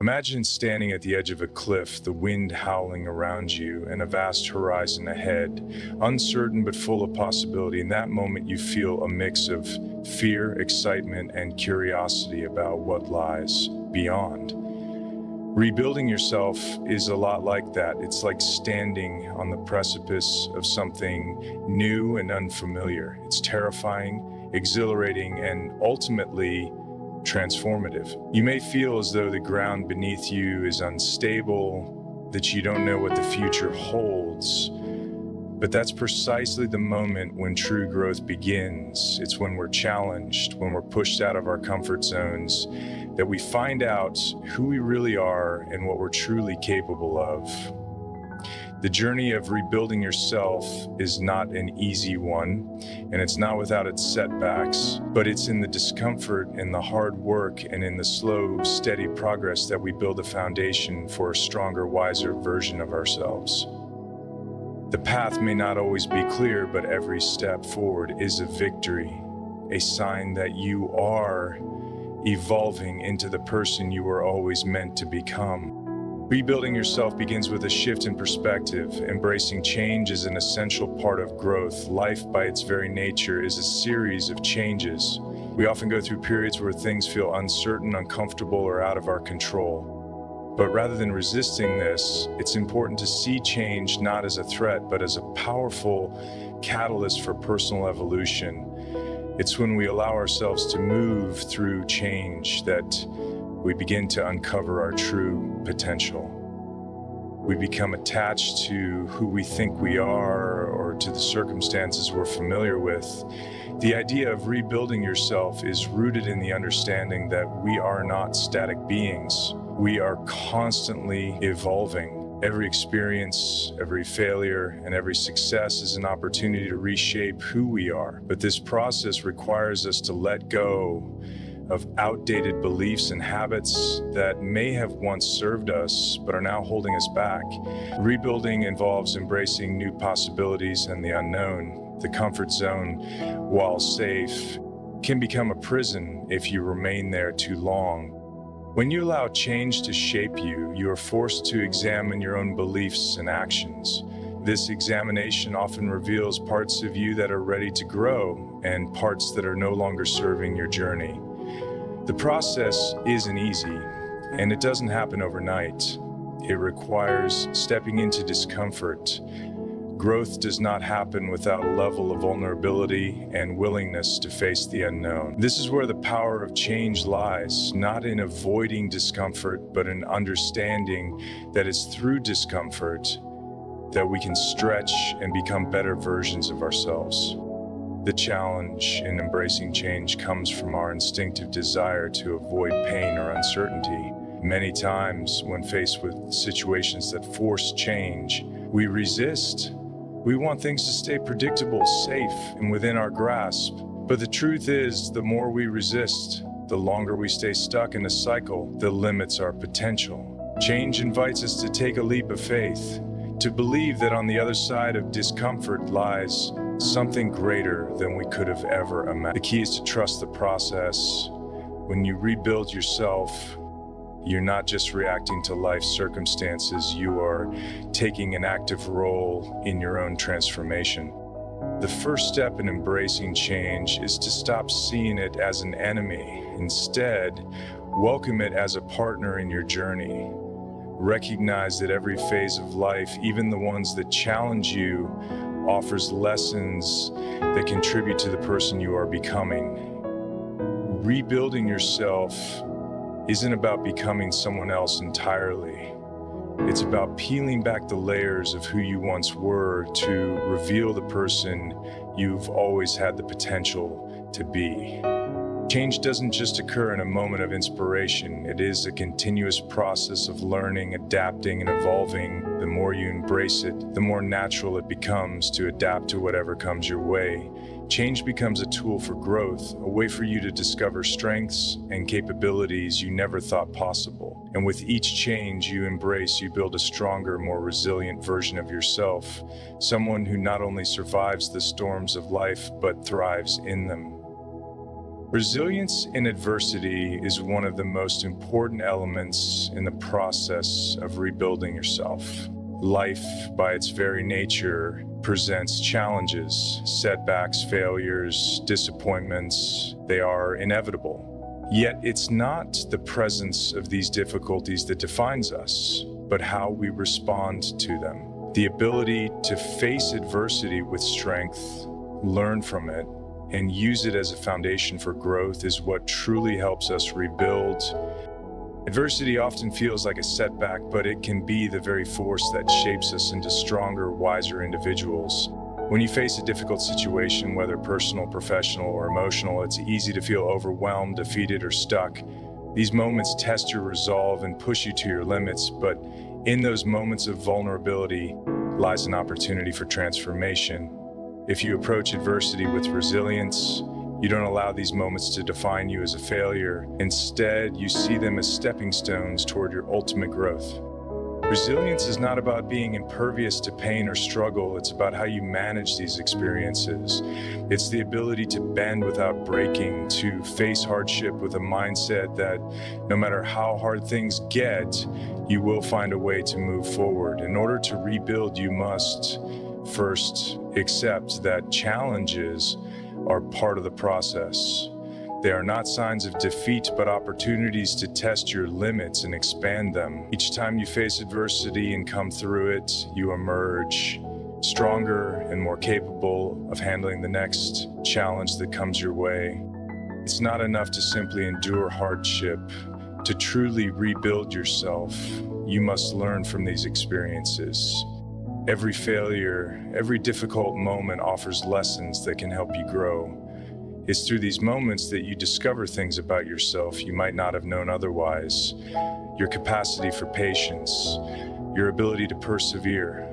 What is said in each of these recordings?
Imagine standing at the edge of a cliff, the wind howling around you, and a vast horizon ahead, uncertain but full of possibility. In that moment, you feel a mix of fear, excitement, and curiosity about what lies beyond. Rebuilding yourself is a lot like that. It's like standing on the precipice of something new and unfamiliar. It's terrifying, exhilarating, and ultimately transformative. You may feel as though the ground beneath you is unstable, that you don't know what the future holds. But that's precisely the moment when true growth begins. It's when we're challenged, when we're pushed out of our comfort zones, that we find out who we really are and what we're truly capable of. The journey of rebuilding yourself is not an easy one, and it's not without its setbacks, but it's in the discomfort, in the hard work, and in the slow, steady progress that we build a foundation for a stronger, wiser version of ourselves. The path may not always be clear, but every step forward is a victory, a sign that you are evolving into the person you were always meant to become. Rebuilding yourself begins with a shift in perspective. Embracing change is an essential part of growth. Life, by its very nature, is a series of changes. We often go through periods where things feel uncertain, uncomfortable, or out of our control. But rather than resisting this, it's important to see change not as a threat, but as a powerful catalyst for personal evolution. It's when we allow ourselves to move through change that we begin to uncover our true potential. We become attached to who we think we are or to the circumstances we're familiar with. The idea of rebuilding yourself is rooted in the understanding that we are not static beings. We are constantly evolving. Every experience, every failure, and every success is an opportunity to reshape who we are. But this process requires us to let go of outdated beliefs and habits that may have once served us but are now holding us back. Rebuilding involves embracing new possibilities and the unknown. The comfort zone, while safe, can become a prison if you remain there too long. When you allow change to shape you, you are forced to examine your own beliefs and actions. This examination often reveals parts of you that are ready to grow and parts that are no longer serving your journey. The process isn't easy, and it doesn't happen overnight. It requires stepping into discomfort. Growth does not happen without a level of vulnerability and willingness to face the unknown. This is where the power of change lies, not in avoiding discomfort, but in understanding that it's through discomfort that we can stretch and become better versions of ourselves. The challenge in embracing change comes from our instinctive desire to avoid pain or uncertainty. Many times, when faced with situations that force change, we resist. We want things to stay predictable, safe, and within our grasp. But the truth is, the more we resist, the longer we stay stuck in a cycle that limits our potential. Change invites us to take a leap of faith, to believe that on the other side of discomfort lies something greater than we could have ever imagined. The key is to trust the process. When you rebuild yourself, you're not just reacting to life circumstances, you are taking an active role in your own transformation. The first step in embracing change is to stop seeing it as an enemy. Instead, welcome it as a partner in your journey. Recognize that every phase of life, even the ones that challenge you, offers lessons that contribute to the person you are becoming. Rebuilding yourself isn't about becoming someone else entirely. It's about peeling back the layers of who you once were to reveal the person you've always had the potential to be. Change doesn't just occur in a moment of inspiration. It is a continuous process of learning, adapting, and evolving. The more you embrace it, the more natural it becomes to adapt to whatever comes your way. Change becomes a tool for growth, a way for you to discover strengths and capabilities you never thought possible. And with each change you embrace, you build a stronger, more resilient version of yourself, someone who not only survives the storms of life, but thrives in them. Resilience in adversity is one of the most important elements in the process of rebuilding yourself. Life, by its very nature, presents challenges, setbacks, failures, disappointments. They are inevitable. Yet it's not the presence of these difficulties that defines us, but how we respond to them. The ability to face adversity with strength, learn from it, and use it as a foundation for growth is what truly helps us rebuild. Adversity often feels like a setback, but it can be the very force that shapes us into stronger, wiser individuals. When you face a difficult situation, whether personal, professional, or emotional, it's easy to feel overwhelmed, defeated, or stuck. These moments test your resolve and push you to your limits, but in those moments of vulnerability lies an opportunity for transformation. If you approach adversity with resilience, you don't allow these moments to define you as a failure. Instead, you see them as stepping stones toward your ultimate growth. Resilience is not about being impervious to pain or struggle. It's about how you manage these experiences. It's the ability to bend without breaking, to face hardship with a mindset that no matter how hard things get, you will find a way to move forward. In order to rebuild, you must first accept that challenges are part of the process. They are not signs of defeat, but opportunities to test your limits and expand them. Each time you face adversity and come through it, you emerge stronger and more capable of handling the next challenge that comes your way. It's not enough to simply endure hardship. To truly rebuild yourself, you must learn from these experiences. Every failure, every difficult moment offers lessons that can help you grow. It's through these moments that you discover things about yourself you might not have known otherwise. Your capacity for patience, your ability to persevere,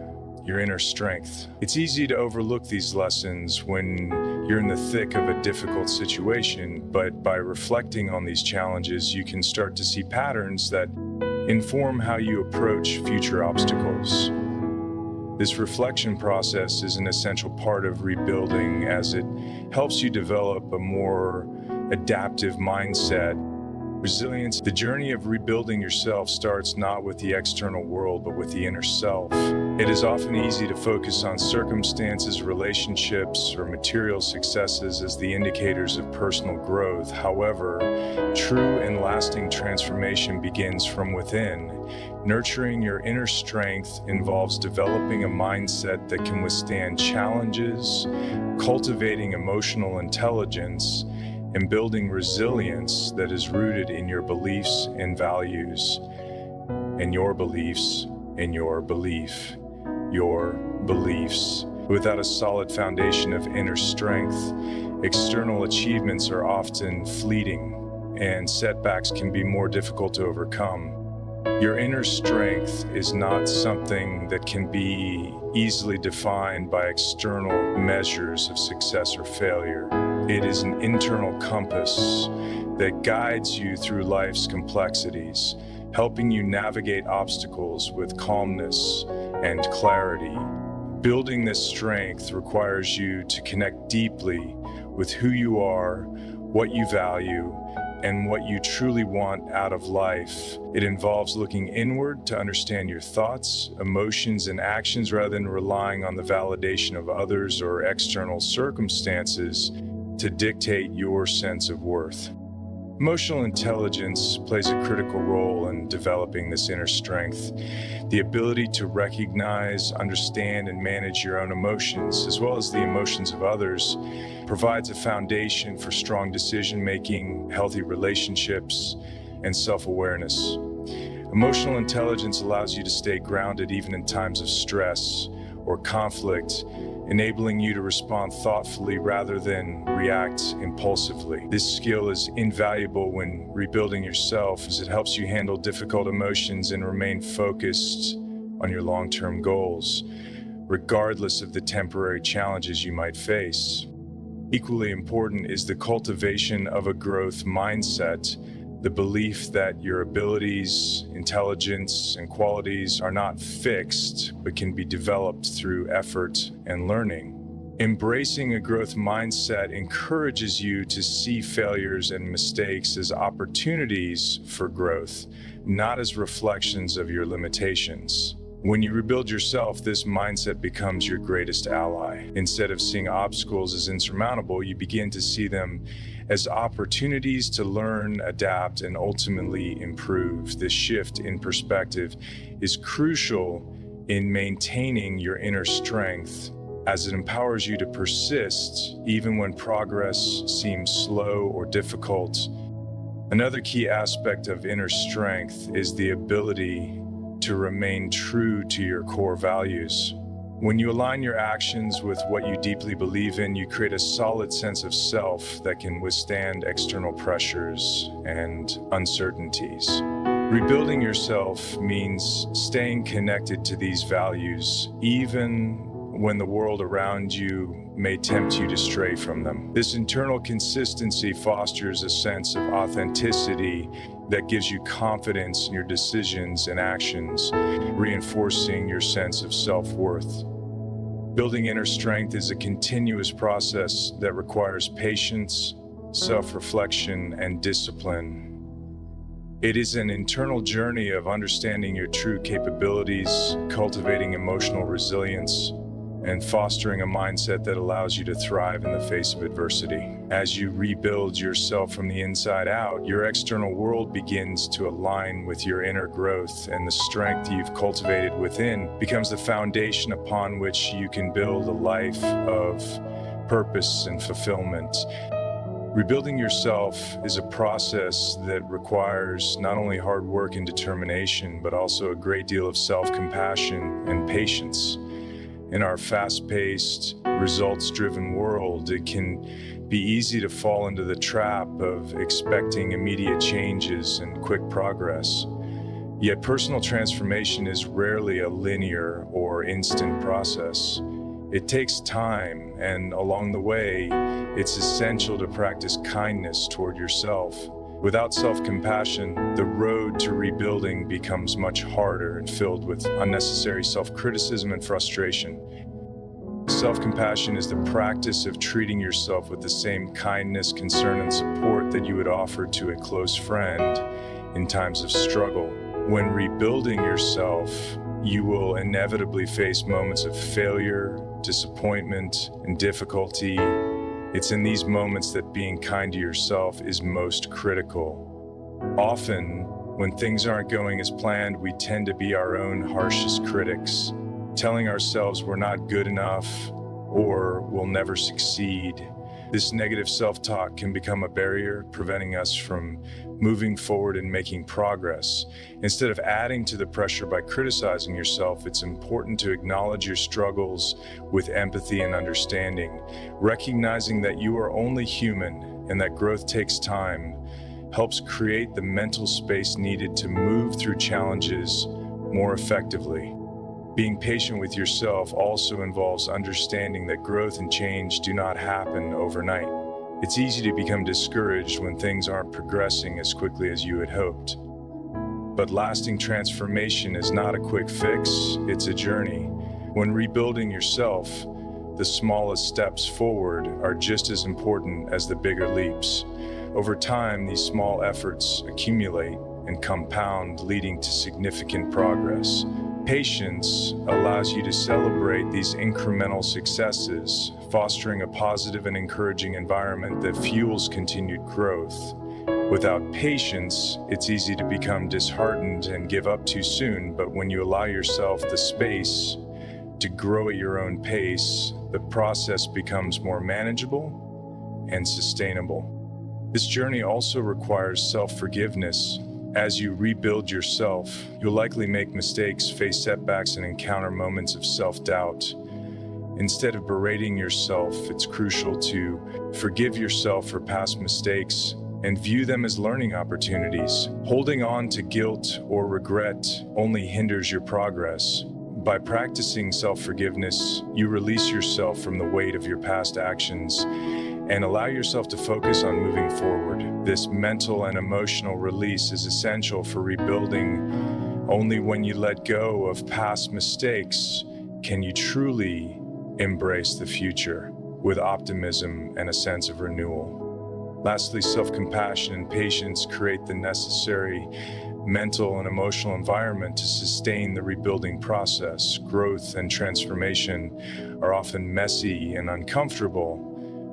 your inner strength. It's easy to overlook these lessons when you're in the thick of a difficult situation, but by reflecting on these challenges, you can start to see patterns that inform how you approach future obstacles. This reflection process is an essential part of rebuilding as it helps you develop a more adaptive mindset. Resilience, the journey of rebuilding yourself starts not with the external world, but with the inner self. It is often easy to focus on circumstances, relationships, or material successes as the indicators of personal growth. However, true and lasting transformation begins from within. Nurturing your inner strength involves developing a mindset that can withstand challenges, cultivating emotional intelligence, and building resilience that is rooted in your beliefs and values, and your beliefs and your beliefs. Without a solid foundation of inner strength, external achievements are often fleeting, and setbacks can be more difficult to overcome. Your inner strength is not something that can be easily defined by external measures of success or failure. It is an internal compass that guides you through life's complexities, helping you navigate obstacles with calmness and clarity. Building this strength requires you to connect deeply with who you are, what you value, and what you truly want out of life. It involves looking inward to understand your thoughts, emotions, and actions rather than relying on the validation of others or external circumstances to dictate your sense of worth. Emotional intelligence plays a critical role in developing this inner strength. The ability to recognize, understand, and manage your own emotions, as well as the emotions of others, provides a foundation for strong decision-making, healthy relationships, and self-awareness. Emotional intelligence allows you to stay grounded even in times of stress or conflict, enabling you to respond thoughtfully rather than react impulsively. This skill is invaluable when rebuilding yourself, as it helps you handle difficult emotions and remain focused on your long-term goals, regardless of the temporary challenges you might face. Equally important is the cultivation of a growth mindset, the belief that your abilities, intelligence, and qualities are not fixed, but can be developed through effort and learning. Embracing a growth mindset encourages you to see failures and mistakes as opportunities for growth, not as reflections of your limitations. When you rebuild yourself, this mindset becomes your greatest ally. Instead of seeing obstacles as insurmountable, you begin to see them as opportunities to learn, adapt, and ultimately improve. This shift in perspective is crucial in maintaining your inner strength, as it empowers you to persist even when progress seems slow or difficult. Another key aspect of inner strength is the ability to remain true to your core values. When you align your actions with what you deeply believe in, you create a solid sense of self that can withstand external pressures and uncertainties. Rebuilding yourself means staying connected to these values, even when the world around you may tempt you to stray from them. This internal consistency fosters a sense of authenticity that gives you confidence in your decisions and actions, reinforcing your sense of self-worth. Building inner strength is a continuous process that requires patience, self-reflection, and discipline. It is an internal journey of understanding your true capabilities, cultivating emotional resilience, and fostering a mindset that allows you to thrive in the face of adversity. As you rebuild yourself from the inside out, your external world begins to align with your inner growth, and the strength you've cultivated within becomes the foundation upon which you can build a life of purpose and fulfillment. Rebuilding yourself is a process that requires not only hard work and determination, but also a great deal of self-compassion and patience. In our fast-paced, results-driven world, it can be easy to fall into the trap of expecting immediate changes and quick progress. Yet personal transformation is rarely a linear or instant process. It takes time, and along the way, it's essential to practice kindness toward yourself. Without self-compassion, the road to rebuilding becomes much harder and filled with unnecessary self-criticism and frustration. Self-compassion is the practice of treating yourself with the same kindness, concern, and support that you would offer to a close friend in times of struggle. When rebuilding yourself, you will inevitably face moments of failure, disappointment, and difficulty. It's in these moments that being kind to yourself is most critical. Often, when things aren't going as planned, we tend to be our own harshest critics, telling ourselves we're not good enough or we'll never succeed. This negative self-talk can become a barrier, preventing us from moving forward and making progress. Instead of adding to the pressure by criticizing yourself, it's important to acknowledge your struggles with empathy and understanding. Recognizing that you are only human and that growth takes time helps create the mental space needed to move through challenges more effectively. Being patient with yourself also involves understanding that growth and change do not happen overnight. It's easy to become discouraged when things aren't progressing as quickly as you had hoped. But lasting transformation is not a quick fix, it's a journey. When rebuilding yourself, the smallest steps forward are just as important as the bigger leaps. Over time, these small efforts accumulate and compound, leading to significant progress. Patience allows you to celebrate these incremental successes, fostering a positive and encouraging environment that fuels continued growth. Without patience, it's easy to become disheartened and give up too soon, but when you allow yourself the space to grow at your own pace, the process becomes more manageable and sustainable. This journey also requires self-forgiveness. As you rebuild yourself, you'll likely make mistakes, face setbacks, and encounter moments of self-doubt. Instead of berating yourself, it's crucial to forgive yourself for past mistakes and view them as learning opportunities. Holding on to guilt or regret only hinders your progress. By practicing self-forgiveness, you release yourself from the weight of your past actions and allow yourself to focus on moving forward. This mental and emotional release is essential for rebuilding. Only when you let go of past mistakes can you truly embrace the future with optimism and a sense of renewal. Lastly, self-compassion and patience create the necessary mental and emotional environment to sustain the rebuilding process. Growth and transformation are often messy and uncomfortable.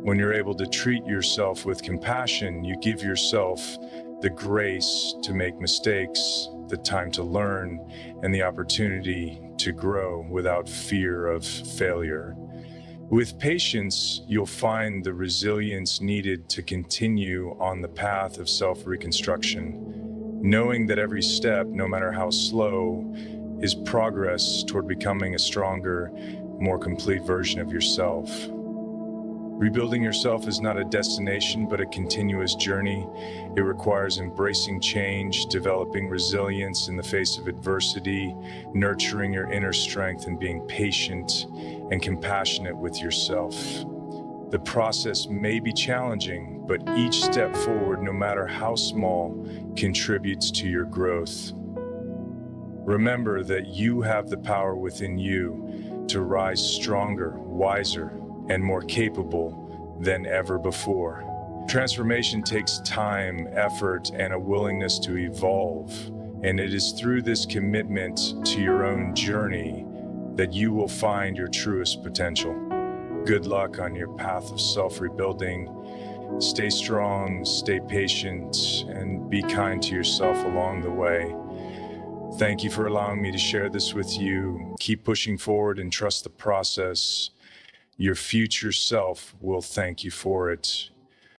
When you're able to treat yourself with compassion, you give yourself the grace to make mistakes, the time to learn, and the opportunity to grow without fear of failure. With patience, you'll find the resilience needed to continue on the path of self-reconstruction, knowing that every step, no matter how slow, is progress toward becoming a stronger, more complete version of yourself. Rebuilding yourself is not a destination, but a continuous journey. It requires embracing change, developing resilience in the face of adversity, nurturing your inner strength, and being patient and compassionate with yourself. The process may be challenging, but each step forward, no matter how small, contributes to your growth. Remember that you have the power within you to rise stronger, wiser, and more capable than ever before. Transformation takes time, effort, and a willingness to evolve, and it is through this commitment to your own journey that you will find your truest potential. Good luck on your path of self-rebuilding. Stay strong, stay patient, and be kind to yourself along the way. Thank you for allowing me to share this with you. Keep pushing forward and trust the process. Your future self will thank you for it.